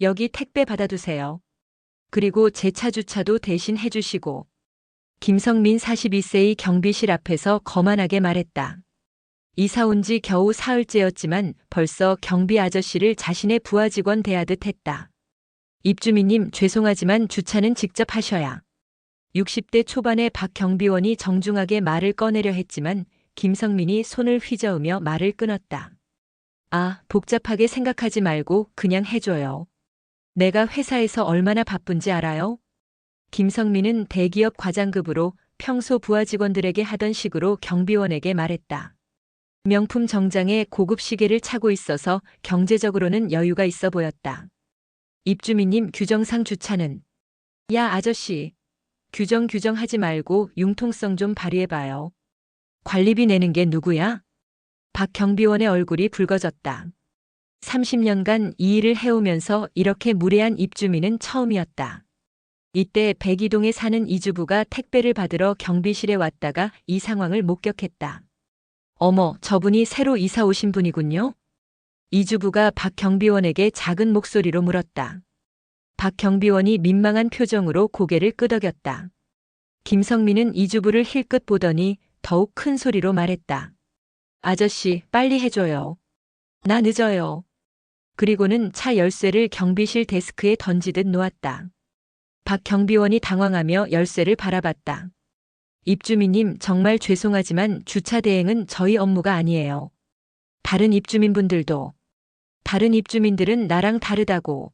여기 택배 받아두세요. 그리고 제 차 주차도 대신 해주시고. 김성민 42세의 경비실 앞에서 거만하게 말했다. 이사 온 지 겨우 사흘째였지만 벌써 경비 아저씨를 자신의 부하 직원 대하듯 했다. 입주민님 죄송하지만 주차는 직접 하셔야. 60대 초반의 박 경비원이 정중하게 말을 꺼내려 했지만 김성민이 손을 휘저으며 말을 끊었다. 아, 복잡하게 생각하지 말고 그냥 해줘요. 내가 회사에서 얼마나 바쁜지 알아요? 김성민은 대기업 과장급으로 평소 부하 직원들에게 하던 식으로 경비원에게 말했다. 명품 정장에 고급 시계를 차고 있어서 경제적으로는 여유가 있어 보였다. 입주민님 규정상 주차는. 야 아저씨. 규정하지 말고 융통성 좀 발휘해봐요. 관리비 내는 게 누구야? 박 경비원의 얼굴이 붉어졌다. 30년간 이 일을 해오면서 이렇게 무례한 입주민은 처음이었다. 이때 백이동에 사는 이주부가 택배를 받으러 경비실에 왔다가 이 상황을 목격했다. 어머, 저분이 새로 이사 오신 분이군요? 이주부가 박 경비원에게 작은 목소리로 물었다. 박 경비원이 민망한 표정으로 고개를 끄덕였다. 김성민은 이주부를 힐끗 보더니 더욱 큰 소리로 말했다. 아저씨, 빨리 해줘요. 나 늦어요. 그리고는 차 열쇠를 경비실 데스크에 던지듯 놓았다. 박 경비원이 당황하며 열쇠를 바라봤다. 입주민님 정말 죄송하지만 주차 대행은 저희 업무가 아니에요. 다른 입주민분들도. 다른 입주민들은 나랑 다르다고.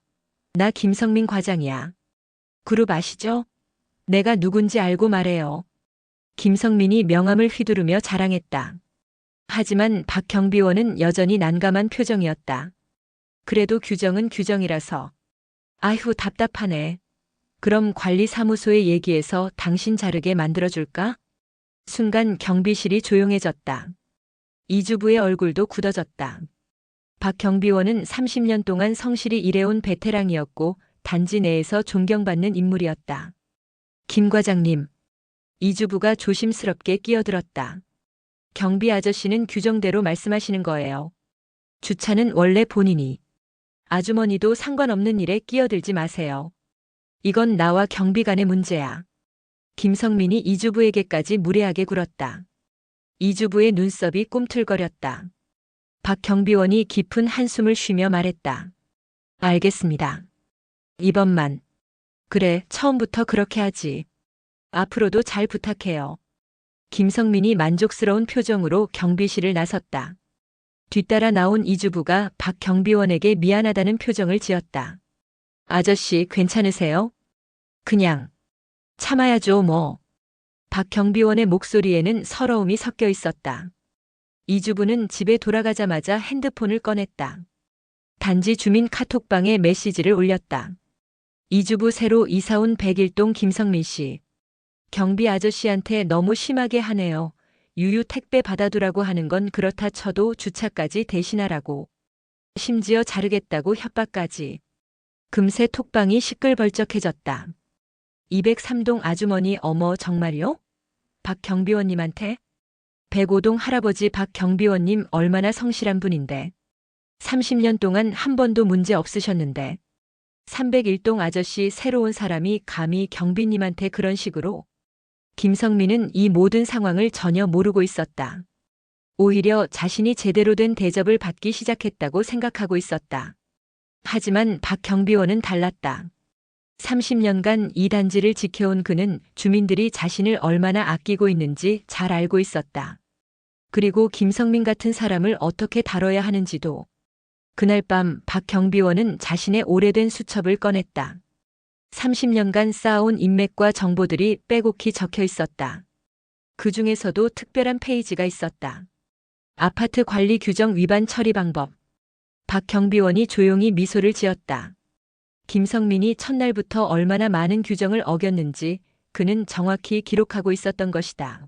나 김성민 과장이야. 그룹 아시죠? 내가 누군지 알고 말해요. 김성민이 명함을 휘두르며 자랑했다. 하지만 박 경비원은 여전히 난감한 표정이었다. 그래도 규정은 규정이라서. 아휴 답답하네. 그럼 관리사무소에 얘기해서 당신 자르게 만들어줄까? 순간 경비실이 조용해졌다. 이주부의 얼굴도 굳어졌다. 박 경비원은 30년 동안 성실히 일해온 베테랑이었고 단지 내에서 존경받는 인물이었다. 김 과장님. 이주부가 조심스럽게 끼어들었다. 경비 아저씨는 규정대로 말씀하시는 거예요. 주차는 원래 본인이. 아주머니도 상관없는 일에 끼어들지 마세요. 이건 나와 경비 간의 문제야. 김성민이 이주부에게까지 무례하게 굴었다. 이주부의 눈썹이 꿈틀거렸다. 박 경비원이 깊은 한숨을 쉬며 말했다. 알겠습니다. 이번만. 그래, 처음부터 그렇게 하지. 앞으로도 잘 부탁해요. 김성민이 만족스러운 표정으로 경비실을 나섰다. 뒤따라 나온 이주부가 박 경비원에게 미안하다는 표정을 지었다. 아저씨 괜찮으세요? 그냥. 참아야죠 뭐. 박 경비원의 목소리에는 서러움이 섞여 있었다. 이주부는 집에 돌아가자마자 핸드폰을 꺼냈다. 단지 주민 카톡방에 메시지를 올렸다. 이주부 새로 이사온 101동 김성민 씨. 경비 아저씨한테 너무 심하게 하네요. 유유 택배 받아두라고 하는 건 그렇다 쳐도 주차까지 대신하라고. 심지어 자르겠다고 협박까지. 금세 톡방이 시끌벌쩍해졌다. 203동 아주머니 어머 정말요? 박 경비원님한테? 105동 할아버지 박 경비원님 얼마나 성실한 분인데. 30년 동안 한 번도 문제 없으셨는데. 301동 아저씨 새로운 사람이 감히 경비님한테 그런 식으로. 김성민은 이 모든 상황을 전혀 모르고 있었다. 오히려 자신이 제대로 된 대접을 받기 시작했다고 생각하고 있었다. 하지만 박 경비원은 달랐다. 30년간 이 단지를 지켜온 그는 주민들이 자신을 얼마나 아끼고 있는지 잘 알고 있었다. 그리고 김성민 같은 사람을 어떻게 다뤄야 하는지도. 그날 밤 박 경비원은 자신의 오래된 수첩을 꺼냈다. 30년간 쌓아온 인맥과 정보들이 빼곡히 적혀 있었다. 그 중에서도 특별한 페이지가 있었다. 아파트 관리 규정 위반 처리 방법. 박 경비원이 조용히 미소를 지었다. 김성민이 첫날부터 얼마나 많은 규정을 어겼는지 그는 정확히 기록하고 있었던 것이다.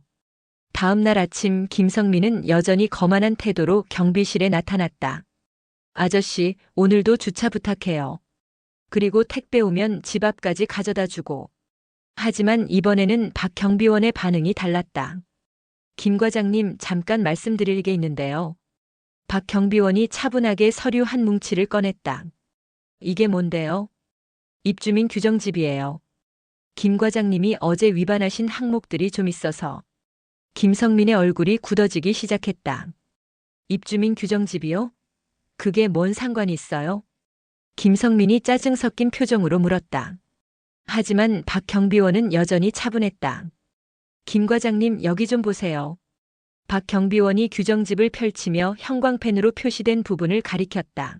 다음 날 아침 김성민은 여전히 거만한 태도로 경비실에 나타났다. 아저씨, 오늘도 주차 부탁해요. 그리고 택배 오면 집 앞까지 가져다 주고. 하지만 이번에는 박 경비원의 반응이 달랐다. 김 과장님 잠깐 말씀드릴 게 있는데요. 박 경비원이 차분하게 서류 한 뭉치를 꺼냈다. 이게 뭔데요? 입주민 규정집이에요. 김 과장님이 어제 위반하신 항목들이 좀 있어서. 김성민의 얼굴이 굳어지기 시작했다. 입주민 규정집이요? 그게 뭔 상관이 있어요? 김성민이 짜증 섞인 표정으로 물었다. 하지만 박 경비원은 여전히 차분했다. 김 과장님 여기 좀 보세요. 박 경비원이 규정집을 펼치며 형광펜으로 표시된 부분을 가리켰다.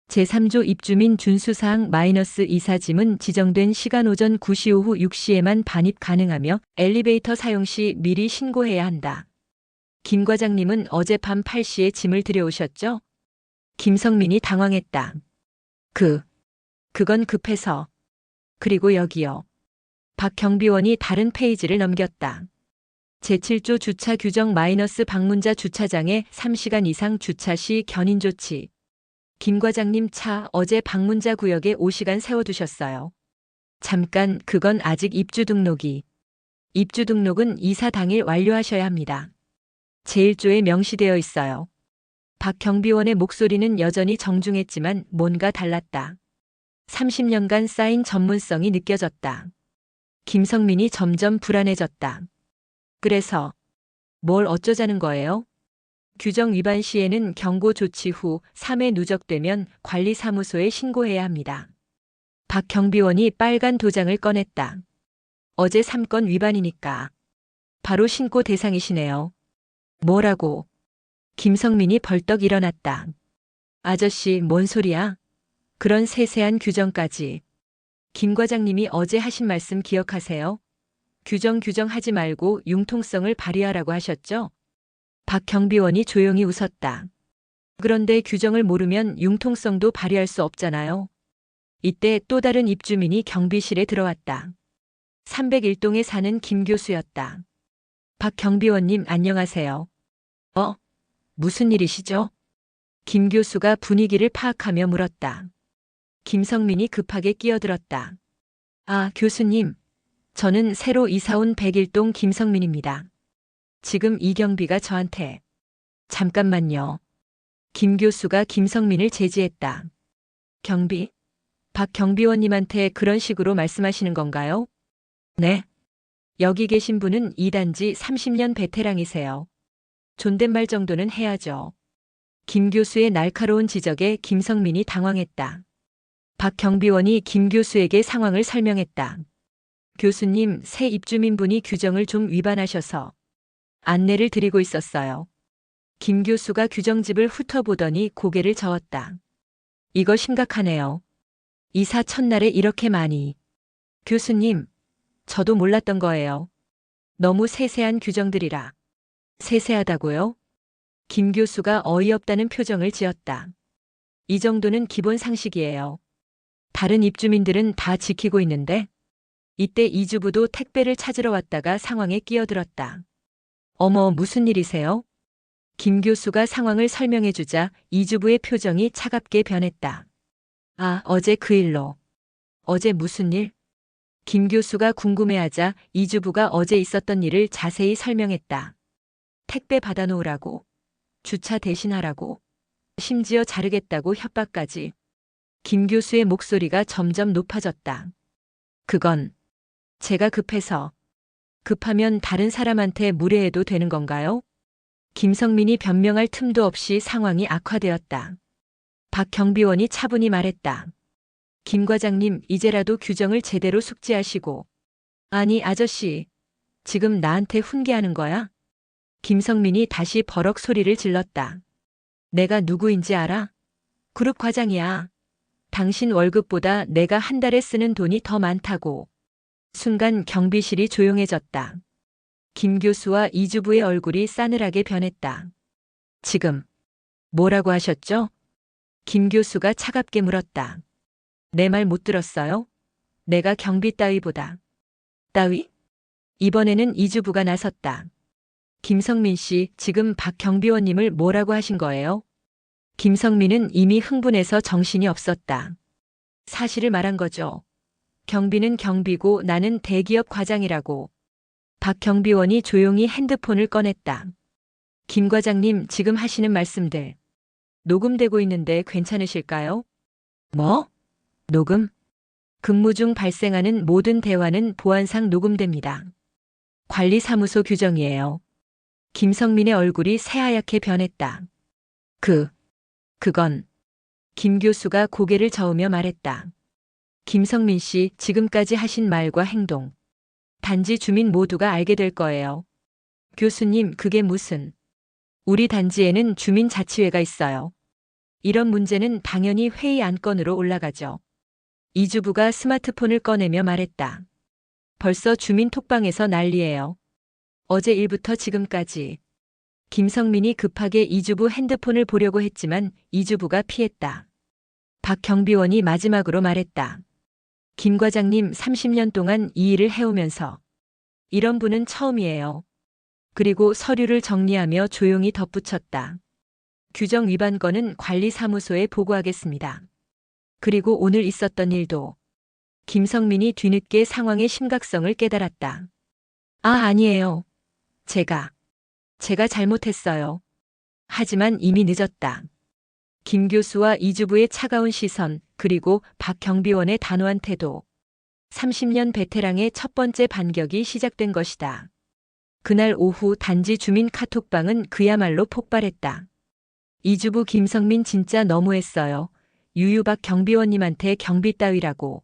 제3조 입주민 준수사항 -24짐은 지정된 시간 오전 9시 오후 6시에만 반입 가능하며 엘리베이터 사용 시 미리 신고해야 한다. 김 과장님은 어젯밤 8시에 짐을 들여오셨죠? 김성민이 당황했다. 그건 급해서. 그리고 여기요. 박 경비원이 다른 페이지를 넘겼다. 제7조 주차 규정 방문자 주차장에 3시간 이상 주차 시 견인 조치. 김 과장님 차 어제 방문자 구역에 5시간 세워두셨어요. 잠깐, 그건 아직 입주 등록이. 입주 등록은 이사 당일 완료하셔야 합니다. 제1조에 명시되어 있어요. 박 경비원의 목소리는 여전히 정중했지만 뭔가 달랐다. 30년간 쌓인 전문성이 느껴졌다. 김성민이 점점 불안해졌다. 그래서 뭘 어쩌자는 거예요? 규정 위반 시에는 경고 조치 후 3회 누적되면 관리사무소에 신고해야 합니다. 박 경비원이 빨간 도장을 꺼냈다. 어제 3건 위반이니까. 바로 신고 대상이시네요. 뭐라고? 김성민이 벌떡 일어났다. 아저씨, 뭔 소리야? 그런 세세한 규정까지. 김 과장님이 어제 하신 말씀 기억하세요? 규정하지 말고 융통성을 발휘하라고 하셨죠? 박 경비원이 조용히 웃었다. 그런데 규정을 모르면 융통성도 발휘할 수 없잖아요. 이때 또 다른 입주민이 경비실에 들어왔다. 301동에 사는 김 교수였다. 박 경비원님 안녕하세요. 무슨 일이시죠? 김 교수가 분위기를 파악하며 물었다. 김성민이 급하게 끼어들었다. 아, 교수님. 저는 새로 이사온 101동 김성민입니다. 지금 이경비가 저한테. 잠깐만요. 김 교수가 김성민을 제지했다. 경비? 박 경비원님한테 그런 식으로 말씀하시는 건가요? 네. 여기 계신 분은 2단지 30년 베테랑이세요. 존댓말 정도는 해야죠. 김 교수의 날카로운 지적에 김성민이 당황했다. 박 경비원이 김 교수에게 상황을 설명했다. 교수님, 새 입주민분이 규정을 좀 위반하셔서 안내를 드리고 있었어요. 김 교수가 규정집을 훑어보더니 고개를 저었다. 이거 심각하네요. 이사 첫날에 이렇게 많이. 교수님, 저도 몰랐던 거예요. 너무 세세한 규정들이라. 세세하다고요? 김 교수가 어이없다는 표정을 지었다. 이 정도는 기본 상식이에요. 다른 입주민들은 다 지키고 있는데. 이때 이주부도 택배를 찾으러 왔다가 상황에 끼어들었다. 어머, 무슨 일이세요? 김 교수가 상황을 설명해 주자 이주부의 표정이 차갑게 변했다. 아, 어제 그 일로. 어제 무슨 일? 김 교수가 궁금해하자 이주부가 어제 있었던 일을 자세히 설명했다. 택배 받아놓으라고. 주차 대신하라고. 심지어 자르겠다고 협박까지. 김 교수의 목소리가 점점 높아졌다. 그건 제가 급해서. 급하면 다른 사람한테 무례해도 되는 건가요? 김성민이 변명할 틈도 없이 상황이 악화되었다. 박 경비원이 차분히 말했다. 김 과장님, 이제라도 규정을 제대로 숙지하시고. 아니, 아저씨. 지금 나한테 훈계하는 거야? 김성민이 다시 버럭 소리를 질렀다. 내가 누구인지 알아? 그룹 과장이야. 당신 월급보다 내가 한 달에 쓰는 돈이 더 많다고. 순간 경비실이 조용해졌다. 김 교수와 이주부의 얼굴이 싸늘하게 변했다. 지금 뭐라고 하셨죠? 김 교수가 차갑게 물었다. 내 말 못 들었어요? 내가 경비 따위보다. 따위? 이번에는 이주부가 나섰다. 김성민 씨, 지금 박 경비원님을 뭐라고 하신 거예요? 김성민은 이미 흥분해서 정신이 없었다. 사실을 말한 거죠. 경비는 경비고 나는 대기업 과장이라고. 박 경비원이 조용히 핸드폰을 꺼냈다. 김 과장님, 지금 하시는 말씀들 녹음되고 있는데 괜찮으실까요? 뭐? 녹음? 근무 중 발생하는 모든 대화는 보안상 녹음됩니다. 관리사무소 규정이에요. 김성민의 얼굴이 새하얗게 변했다. 그건 김 교수가 고개를 저으며 말했다. 김성민 씨, 지금까지 하신 말과 행동. 단지 주민 모두가 알게 될 거예요. 교수님, 그게 무슨. 우리 단지에는 주민자치회가 있어요. 이런 문제는 당연히 회의 안건으로 올라가죠. 이주부가 스마트폰을 꺼내며 말했다. 벌써 주민 톡방에서 난리예요. 어제 일부터 지금까지. 김성민이 급하게 이주부 핸드폰을 보려고 했지만 이주부가 피했다. 박 경비원이 마지막으로 말했다. 김 과장님 30년 동안 이 일을 해오면서 이런 분은 처음이에요. 그리고 서류를 정리하며 조용히 덧붙였다. 규정 위반 건은 관리사무소에 보고하겠습니다. 그리고 오늘 있었던 일도. 김성민이 뒤늦게 상황의 심각성을 깨달았다. 아니에요. 제가 잘못했어요. 하지만 이미 늦었다. 김 교수와 이주부의 차가운 시선, 그리고 박 경비원의 단호한 태도. 30년 베테랑의 첫 번째 반격이 시작된 것이다. 그날 오후 단지 주민 카톡방은 그야말로 폭발했다. 이주부 김성민 진짜 너무했어요. 유유박 경비원님한테 경비 따위라고.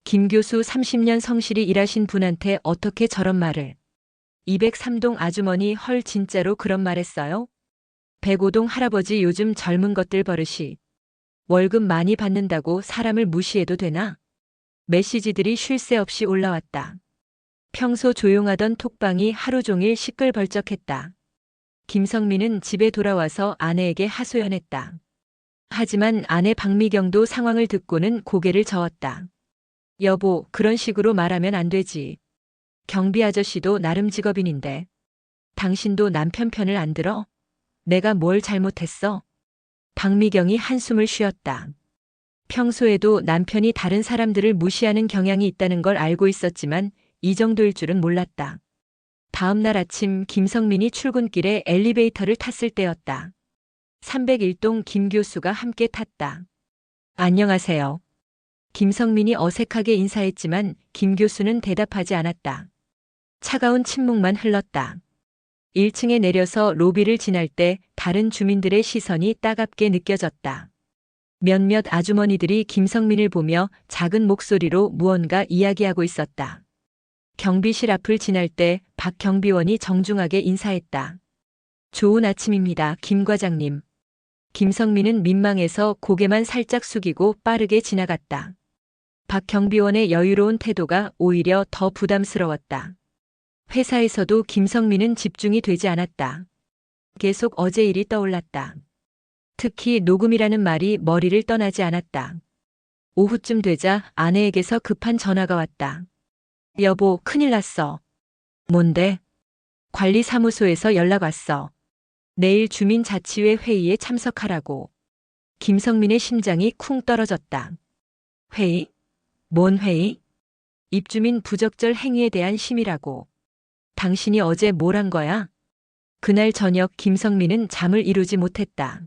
김 교수 30년 성실히 일하신 분한테 어떻게 저런 말을. 203동 아주머니 헐 진짜로 그런 말 했어요? 105동 할아버지 요즘 젊은 것들 버릇이. 월급 많이 받는다고 사람을 무시해도 되나? 메시지들이 쉴 새 없이 올라왔다. 평소 조용하던 톡방이 하루 종일 시끌벅적했다. 김성민은 집에 돌아와서 아내에게 하소연했다. 하지만 아내 박미경도 상황을 듣고는 고개를 저었다. 여보, 그런 식으로 말하면 안 되지. 경비 아저씨도 나름 직업인인데. 당신도 남편 편을 안 들어? 내가 뭘 잘못했어? 박미경이 한숨을 쉬었다. 평소에도 남편이 다른 사람들을 무시하는 경향이 있다는 걸 알고 있었지만 이 정도일 줄은 몰랐다. 다음 날 아침 김성민이 출근길에 엘리베이터를 탔을 때였다. 301동 김 교수가 함께 탔다. 안녕하세요. 김성민이 어색하게 인사했지만 김 교수는 대답하지 않았다. 차가운 침묵만 흘렀다. 1층에 내려서 로비를 지날 때 다른 주민들의 시선이 따갑게 느껴졌다. 몇몇 아주머니들이 김성민을 보며 작은 목소리로 무언가 이야기하고 있었다. 경비실 앞을 지날 때 박 경비원이 정중하게 인사했다. 좋은 아침입니다, 김 과장님. 김성민은 민망해서 고개만 살짝 숙이고 빠르게 지나갔다. 박 경비원의 여유로운 태도가 오히려 더 부담스러웠다. 회사에서도 김성민은 집중이 되지 않았다. 계속 어제 일이 떠올랐다. 특히 녹음이라는 말이 머리를 떠나지 않았다. 오후쯤 되자 아내에게서 급한 전화가 왔다. 여보, 큰일 났어. 뭔데? 관리사무소에서 연락 왔어. 내일 주민자치회 회의에 참석하라고. 김성민의 심장이 쿵 떨어졌다. 회의? 뭔 회의? 입주민 부적절 행위에 대한 심의라고. 당신이 어제 뭘 한 거야? 그날 저녁 김성민은 잠을 이루지 못했다.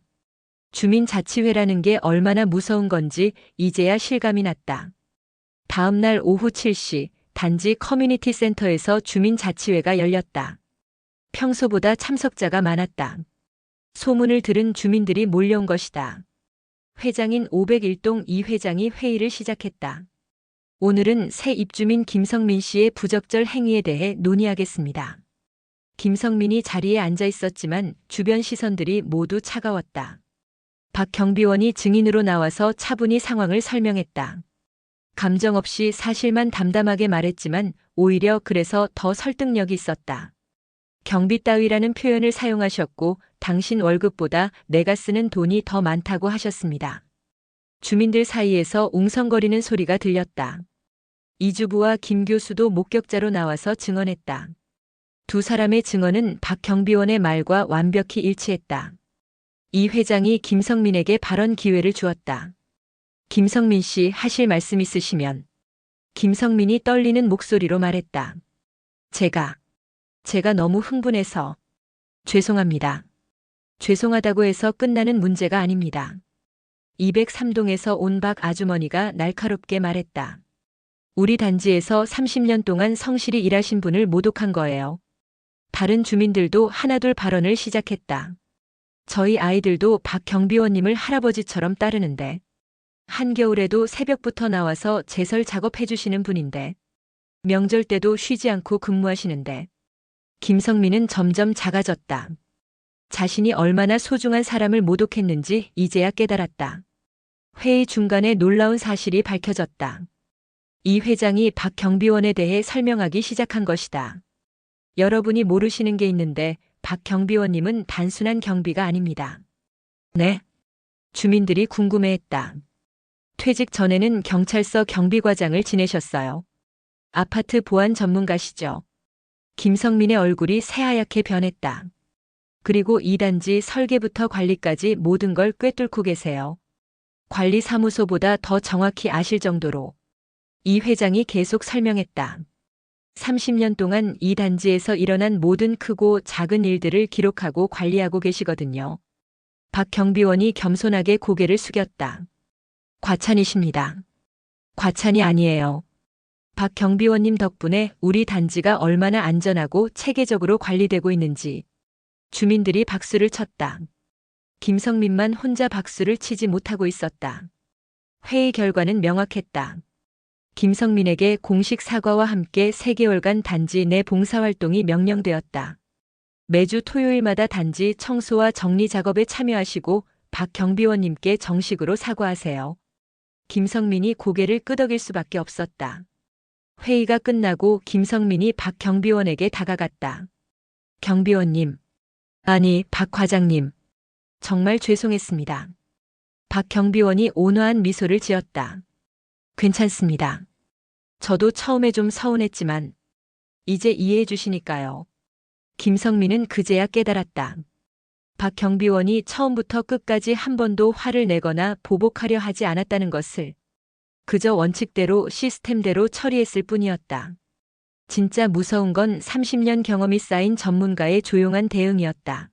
주민자치회라는 게 얼마나 무서운 건지 이제야 실감이 났다. 다음 날 오후 7시 단지 커뮤니티 센터에서 주민자치회가 열렸다. 평소보다 참석자가 많았다. 소문을 들은 주민들이 몰려온 것이다. 회장인 501동 이 회장이 회의를 시작했다. 오늘은 새 입주민 김성민 씨의 부적절 행위에 대해 논의하겠습니다. 김성민이 자리에 앉아 있었지만 주변 시선들이 모두 차가웠다. 박 경비원이 증인으로 나와서 차분히 상황을 설명했다. 감정 없이 사실만 담담하게 말했지만 오히려 그래서 더 설득력이 있었다. 경비 따위라는 표현을 사용하셨고 당신 월급보다 내가 쓰는 돈이 더 많다고 하셨습니다. 주민들 사이에서 웅성거리는 소리가 들렸다. 이주부와 김 교수도 목격자로 나와서 증언했다. 두 사람의 증언은 박 경비원의 말과 완벽히 일치했다. 이 회장이 김성민에게 발언 기회를 주었다. 김성민 씨 하실 말씀 있으시면. 김성민이 떨리는 목소리로 말했다. 제가 너무 흥분해서. 죄송합니다. 죄송하다고 해서 끝나는 문제가 아닙니다. 203동에서 온 박 아주머니가 날카롭게 말했다. 우리 단지에서 30년 동안 성실히 일하신 분을 모독한 거예요. 다른 주민들도 하나둘 발언을 시작했다. 저희 아이들도 박 경비원님을 할아버지처럼 따르는데 한겨울에도 새벽부터 나와서 제설 작업해 주시는 분인데 명절 때도 쉬지 않고 근무하시는데 김성민은 점점 작아졌다. 자신이 얼마나 소중한 사람을 모독했는지 이제야 깨달았다. 회의 중간에 놀라운 사실이 밝혀졌다. 이 회장이 박 경비원에 대해 설명하기 시작한 것이다. 여러분이 모르시는 게 있는데 박 경비원님은 단순한 경비가 아닙니다. 네? 주민들이 궁금해했다. 퇴직 전에는 경찰서 경비과장을 지내셨어요. 아파트 보안 전문가시죠. 김성민의 얼굴이 새하얗게 변했다. 그리고 이 단지 설계부터 관리까지 모든 걸 꿰뚫고 계세요. 관리사무소보다 더 정확히 아실 정도로. 이 회장이 계속 설명했다. 30년 동안 이 단지에서 일어난 모든 크고 작은 일들을 기록하고 관리하고 계시거든요. 박 경비원이 겸손하게 고개를 숙였다. 과찬이십니다. 과찬이 아니에요. 박 경비원님 덕분에 우리 단지가 얼마나 안전하고 체계적으로 관리되고 있는지. 주민들이 박수를 쳤다. 김성민만 혼자 박수를 치지 못하고 있었다. 회의 결과는 명확했다. 김성민에게 공식 사과와 함께 3개월간 단지 내 봉사활동이 명령되었다. 매주 토요일마다 단지 청소와 정리 작업에 참여하시고 박 경비원님께 정식으로 사과하세요. 김성민이 고개를 끄덕일 수밖에 없었다. 회의가 끝나고 김성민이 박 경비원에게 다가갔다. 경비원님, 아니 박 과장님, 정말 죄송했습니다. 박 경비원이 온화한 미소를 지었다. 괜찮습니다. 저도 처음에 좀 서운했지만 이제 이해해 주시니까요. 김성민은 그제야 깨달았다. 박 경비원이 처음부터 끝까지 한 번도 화를 내거나 보복하려 하지 않았다는 것을. 그저 원칙대로 시스템대로 처리했을 뿐이었다. 진짜 무서운 건 30년 경험이 쌓인 전문가의 조용한 대응이었다.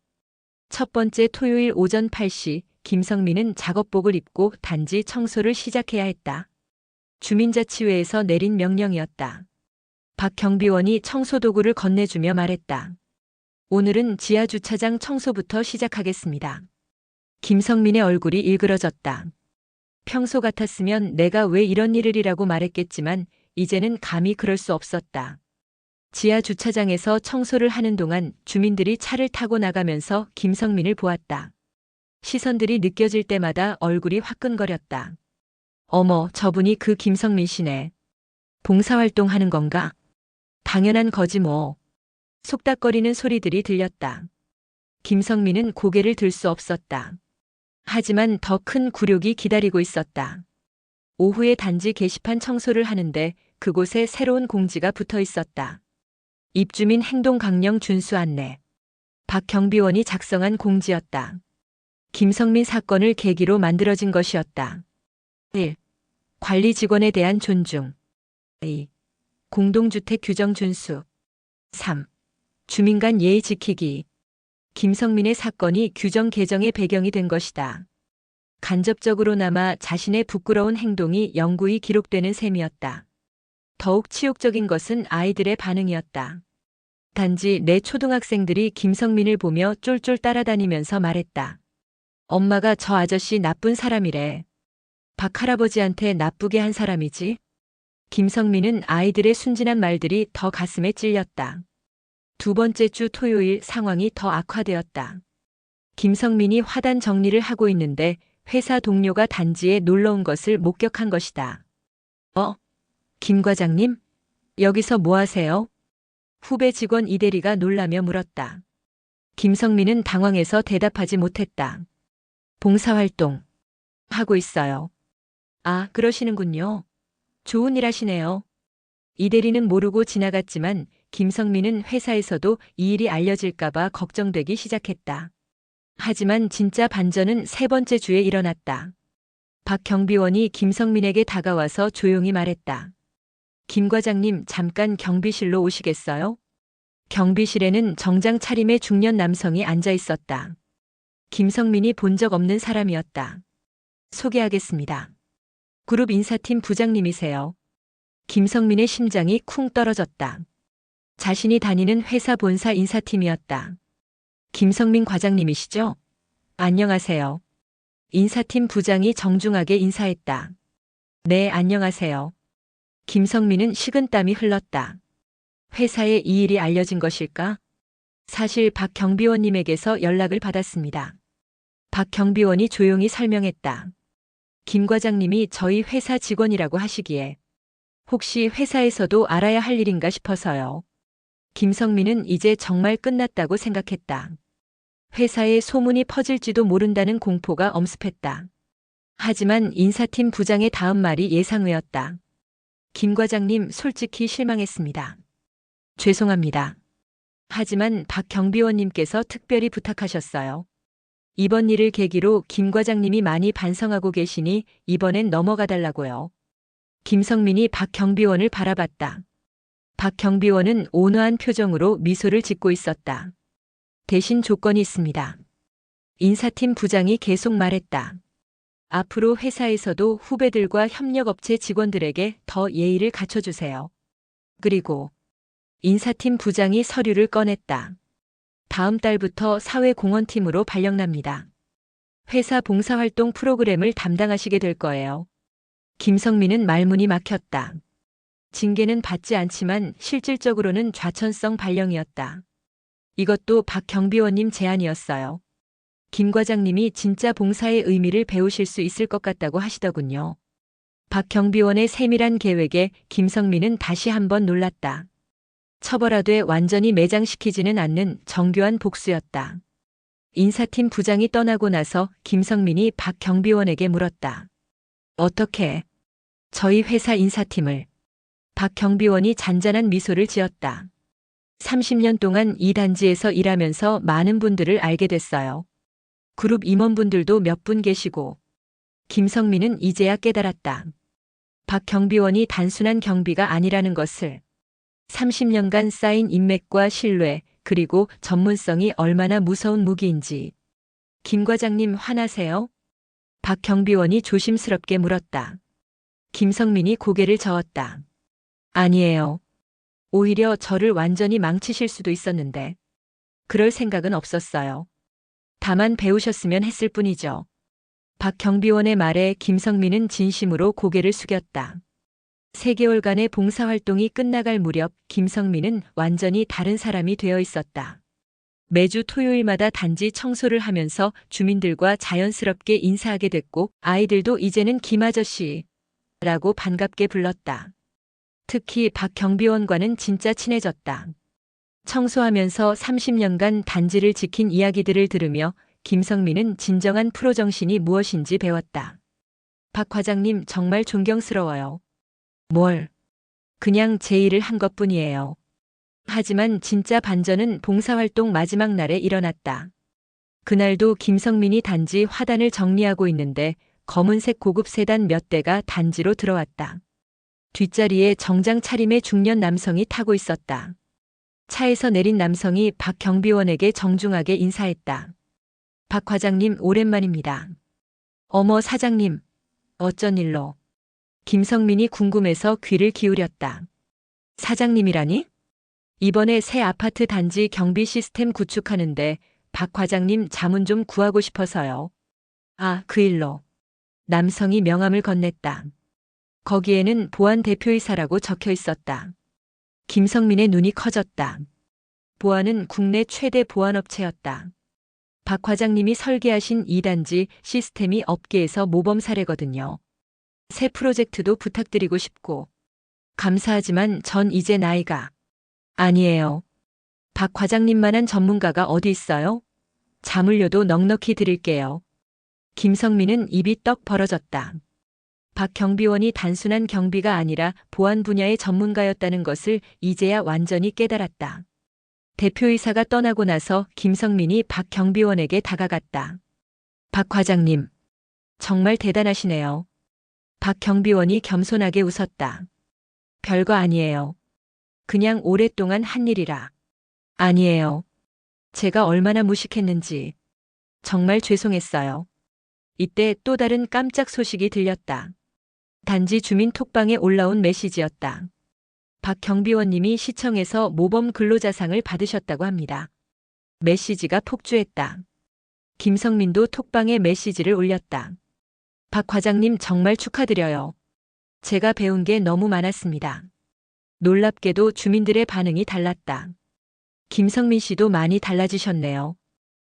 첫 번째 토요일 오전 8시 김성민은 작업복을 입고 단지 청소를 시작해야 했다. 주민자치회에서 내린 명령이었다. 박 경비원이 청소도구를 건네주며 말했다. 오늘은 지하주차장 청소부터 시작하겠습니다. 김성민의 얼굴이 일그러졌다. 평소 같았으면 내가 왜 이런 일을이라고 말했겠지만 이제는 감히 그럴 수 없었다. 지하주차장에서 청소를 하는 동안 주민들이 차를 타고 나가면서 김성민을 보았다. 시선들이 느껴질 때마다 얼굴이 화끈거렸다. 어머, 저분이 그 김성민 씨네. 봉사활동 하는 건가? 당연한 거지 뭐. 속닥거리는 소리들이 들렸다. 김성민은 고개를 들 수 없었다. 하지만 더 큰 굴욕이 기다리고 있었다. 오후에 단지 게시판 청소를 하는데 그곳에 새로운 공지가 붙어 있었다. 입주민 행동 강령 준수 안내. 박 경비원이 작성한 공지였다. 김성민 사건을 계기로 만들어진 것이었다. 1. 관리 직원에 대한 존중. 2. 공동주택 규정 준수. 3. 주민 간 예의 지키기. 김성민의 사건이 규정 개정의 배경이 된 것이다. 간접적으로나마 자신의 부끄러운 행동이 영구히 기록되는 셈이었다. 더욱 치욕적인 것은 아이들의 반응이었다. 단지 내 초등학생들이 김성민을 보며 쫄쫄 따라다니면서 말했다. 엄마가 저 아저씨 나쁜 사람이래. 박 할아버지한테 나쁘게 한 사람이지. 김성민은 아이들의 순진한 말들이 더 가슴에 찔렸다. 두 번째 주 토요일 상황이 더 악화되었다. 김성민이 화단 정리를 하고 있는데 회사 동료가 단지에 놀러 온 것을 목격한 것이다. 김 과장님? 여기서 뭐 하세요? 후배 직원 이대리가 놀라며 물었다. 김성민은 당황해서 대답하지 못했다. 봉사활동 하고 있어요. 아, 그러시는군요. 좋은 일 하시네요. 이대리는 모르고 지나갔지만 김성민은 회사에서도 이 일이 알려질까봐 걱정되기 시작했다. 하지만 진짜 반전은 세 번째 주에 일어났다. 박 경비원이 김성민에게 다가와서 조용히 말했다. 김 과장님, 잠깐 경비실로 오시겠어요? 경비실에는 정장 차림의 중년 남성이 앉아 있었다. 김성민이 본 적 없는 사람이었다. 소개하겠습니다. 그룹 인사팀 부장님이세요. 김성민의 심장이 쿵 떨어졌다. 자신이 다니는 회사 본사 인사팀이었다. 김성민 과장님이시죠? 안녕하세요. 인사팀 부장이 정중하게 인사했다. 네, 안녕하세요. 김성민은 식은땀이 흘렀다. 회사에 이 일이 알려진 것일까? 사실 박 경비원님에게서 연락을 받았습니다. 박 경비원이 조용히 설명했다. 김 과장님이 저희 회사 직원이라고 하시기에 혹시 회사에서도 알아야 할 일인가 싶어서요. 김성민은 이제 정말 끝났다고 생각했다. 회사에 소문이 퍼질지도 모른다는 공포가 엄습했다. 하지만 인사팀 부장의 다음 말이 예상외였다. 김 과장님, 솔직히 실망했습니다. 죄송합니다. 하지만 박 경비원님께서 특별히 부탁하셨어요. 이번 일을 계기로 김 과장님이 많이 반성하고 계시니 이번엔 넘어가 달라고요. 김성민이 박 경비원을 바라봤다. 박 경비원은 온화한 표정으로 미소를 짓고 있었다. 대신 조건이 있습니다. 인사팀 부장이 계속 말했다. 앞으로 회사에서도 후배들과 협력업체 직원들에게 더 예의를 갖춰주세요. 그리고 인사팀 부장이 서류를 꺼냈다. 다음 달부터 사회공헌팀으로 발령납니다. 회사 봉사활동 프로그램을 담당하시게 될 거예요. 김성민은 말문이 막혔다. 징계는 받지 않지만 실질적으로는 좌천성 발령이었다. 이것도 박 경비원님 제안이었어요. 김 과장님이 진짜 봉사의 의미를 배우실 수 있을 것 같다고 하시더군요. 박 경비원의 세밀한 계획에 김성민은 다시 한번 놀랐다. 처벌하되 완전히 매장시키지는 않는 정교한 복수였다. 인사팀 부장이 떠나고 나서 김성민이 박 경비원에게 물었다. 어떻게? 저희 회사 인사팀을. 박 경비원이 잔잔한 미소를 지었다. 30년 동안 이 단지에서 일하면서 많은 분들을 알게 됐어요. 그룹 임원분들도 몇 분 계시고. 김성민은 이제야 깨달았다. 박 경비원이 단순한 경비가 아니라는 것을. 30년간 쌓인 인맥과 신뢰, 그리고 전문성이 얼마나 무서운 무기인지. 김 과장님 화나세요? 박 경비원이 조심스럽게 물었다. 김성민이 고개를 저었다. 아니에요. 오히려 저를 완전히 망치실 수도 있었는데. 그럴 생각은 없었어요. 다만 배우셨으면 했을 뿐이죠. 박 경비원의 말에 김성민은 진심으로 고개를 숙였다. 3개월간의 봉사활동이 끝나갈 무렵 김성민은 완전히 다른 사람이 되어 있었다. 매주 토요일마다 단지 청소를 하면서 주민들과 자연스럽게 인사하게 됐고 아이들도 이제는 김 아저씨라고 반갑게 불렀다. 특히 박 경비원과는 진짜 친해졌다. 청소하면서 30년간 단지를 지킨 이야기들을 들으며 김성민은 진정한 프로 정신이 무엇인지 배웠다. 박 과장님 정말 존경스러워요. 뭘? 그냥 제 일을 한 것뿐이에요. 하지만 진짜 반전은 봉사활동 마지막 날에 일어났다. 그날도 김성민이 단지 화단을 정리하고 있는데 검은색 고급 세단 몇 대가 단지로 들어왔다. 뒷자리에 정장 차림의 중년 남성이 타고 있었다. 차에서 내린 남성이 박 경비원에게 정중하게 인사했다. 박 과장님 오랜만입니다. 어머 사장님, 어쩐 일로? 김성민이 궁금해서 귀를 기울였다. 사장님이라니? 이번에 새 아파트 단지 경비 시스템 구축하는데 박 과장님 자문 좀 구하고 싶어서요. 아, 그 일로. 남성이 명함을 건넸다. 거기에는 보안 대표이사라고 적혀 있었다. 김성민의 눈이 커졌다. 보안은 국내 최대 보안업체였다. 박 과장님이 설계하신 이 단지 시스템이 업계에서 모범 사례거든요. 새 프로젝트도 부탁드리고 싶고. 감사하지만 전 이제 나이가. 아니에요. 박 과장님만한 전문가가 어디 있어요? 자물쇠도 넉넉히 드릴게요. 김성민은 입이 떡 벌어졌다. 박 경비원이 단순한 경비가 아니라 보안 분야의 전문가였다는 것을 이제야 완전히 깨달았다. 대표이사가 떠나고 나서 김성민이 박 경비원에게 다가갔다. 박 과장님, 정말 대단하시네요. 박 경비원이 겸손하게 웃었다. 별거 아니에요. 그냥 오랫동안 한 일이라. 아니에요. 제가 얼마나 무식했는지. 정말 죄송했어요. 이때 또 다른 깜짝 소식이 들렸다. 단지 주민 톡방에 올라온 메시지였다. 박 경비원님이 시청에서 모범 근로자상을 받으셨다고 합니다. 메시지가 폭주했다. 김성민도 톡방에 메시지를 올렸다. 박 과장님 정말 축하드려요. 제가 배운 게 너무 많았습니다. 놀랍게도 주민들의 반응이 달랐다. 김성민 씨도 많이 달라지셨네요.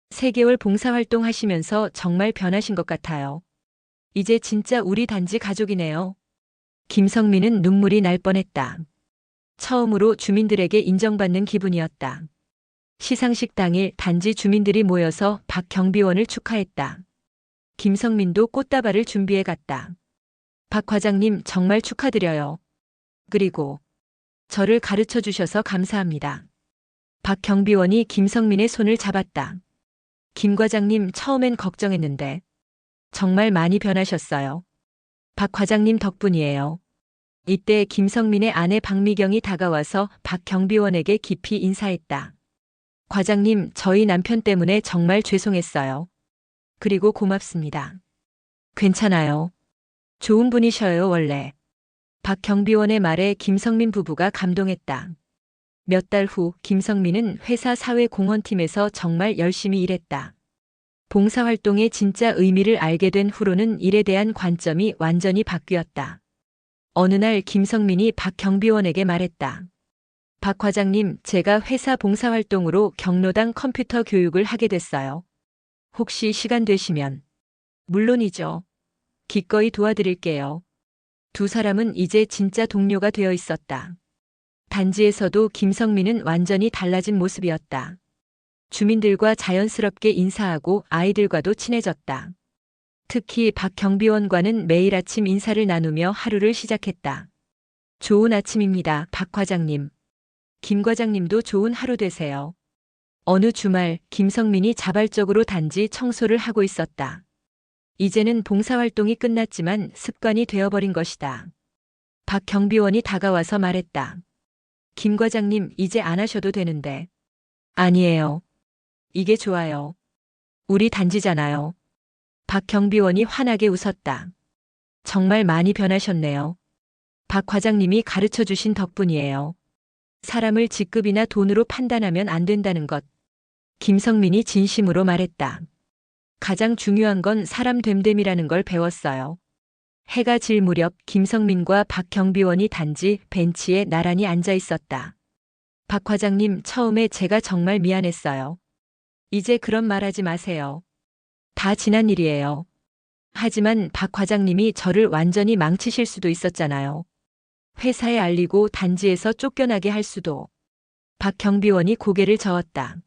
3개월 봉사활동 하시면서 정말 변하신 것 같아요. 이제 진짜 우리 단지 가족이네요. 김성민은 눈물이 날 뻔했다. 처음으로 주민들에게 인정받는 기분이었다. 시상식 당일 단지 주민들이 모여서 박 경비원을 축하했다. 김성민도 꽃다발을 준비해 갔다. 박 과장님 정말 축하드려요. 그리고 저를 가르쳐 주셔서 감사합니다. 박 경비원이 김성민의 손을 잡았다. 김 과장님 처음엔 걱정했는데 정말 많이 변하셨어요. 박 과장님 덕분이에요. 이때 김성민의 아내 박미경이 다가와서 박 경비원에게 깊이 인사했다. 과장님, 저희 남편 때문에 정말 죄송했어요. 그리고 고맙습니다. 괜찮아요. 좋은 분이셔요, 원래. 박 경비원의 말에 김성민 부부가 감동했다. 몇 달 후 김성민은 회사 사회공헌팀에서 정말 열심히 일했다. 봉사활동의 진짜 의미를 알게 된 후로는 일에 대한 관점이 완전히 바뀌었다. 어느 날 김성민이 박 경비원에게 말했다. 박 과장님, 제가 회사 봉사활동으로 경로당 컴퓨터 교육을 하게 됐어요. 혹시 시간 되시면. 물론이죠. 기꺼이 도와드릴게요. 두 사람은 이제 진짜 동료가 되어 있었다. 단지에서도 김성민은 완전히 달라진 모습이었다. 주민들과 자연스럽게 인사하고 아이들과도 친해졌다. 특히 박 경비원과는 매일 아침 인사를 나누며 하루를 시작했다. 좋은 아침입니다, 박 과장님. 김 과장님도 좋은 하루 되세요. 어느 주말 김성민이 자발적으로 단지 청소를 하고 있었다. 이제는 봉사활동이 끝났지만 습관이 되어버린 것이다. 박 경비원이 다가와서 말했다. 김 과장님, 이제 안 하셔도 되는데. 아니에요. 이게 좋아요. 우리 단지잖아요. 박 경비원이 환하게 웃었다. 정말 많이 변하셨네요. 박 과장님이 가르쳐 주신 덕분이에요. 사람을 직급이나 돈으로 판단하면 안 된다는 것. 김성민이 진심으로 말했다. 가장 중요한 건 사람 됨됨이라는 걸 배웠어요. 해가 질 무렵 김성민과 박 경비원이 단지 벤치에 나란히 앉아 있었다. 박 과장님, 처음에 제가 정말 미안했어요. 이제 그런 말 하지 마세요. 다 지난 일이에요. 하지만 박 과장님이 저를 완전히 망치실 수도 있었잖아요. 회사에 알리고 단지에서 쫓겨나게 할 수도. 박 경비원이 고개를 저었다.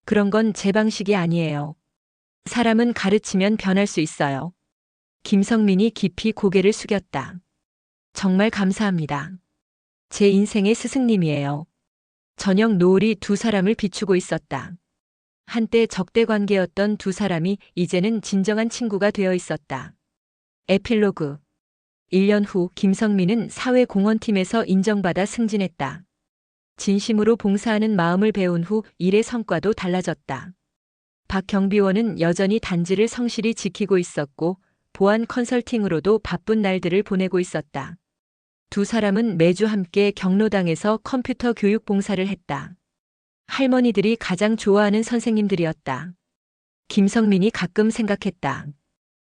그런 건 제 방식이 아니에요. 사람은 가르치면 변할 수 있어요. 김성민이 깊이 고개를 숙였다. 정말 감사합니다. 제 인생의 스승님이에요. 저녁 노을이 두 사람을 비추고 있었다. 한때 적대 관계였던 두 사람이 이제는 진정한 친구가 되어 있었다. 에필로그 1년 후 김성민은 사회공헌팀에서 인정받아 승진했다. 진심으로 봉사하는 마음을 배운 후 일의 성과도 달라졌다. 박 경비원은 여전히 단지를 성실히 지키고 있었고 보안 컨설팅으로도 바쁜 날들을 보내고 있었다. 두 사람은 매주 함께 경로당에서 컴퓨터 교육 봉사를 했다. 할머니들이 가장 좋아하는 선생님들이었다. 김성민이 가끔 생각했다.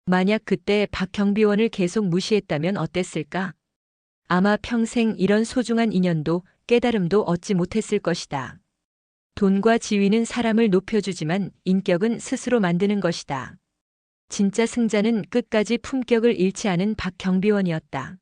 만약 그때 박 경비원을 계속 무시했다면 어땠을까? 아마 평생 이런 소중한 인연도 깨달음도 얻지 못했을 것이다. 돈과 지위는 사람을 높여주지만 인격은 스스로 만드는 것이다. 진짜 승자는 끝까지 품격을 잃지 않은 박 경비원이었다.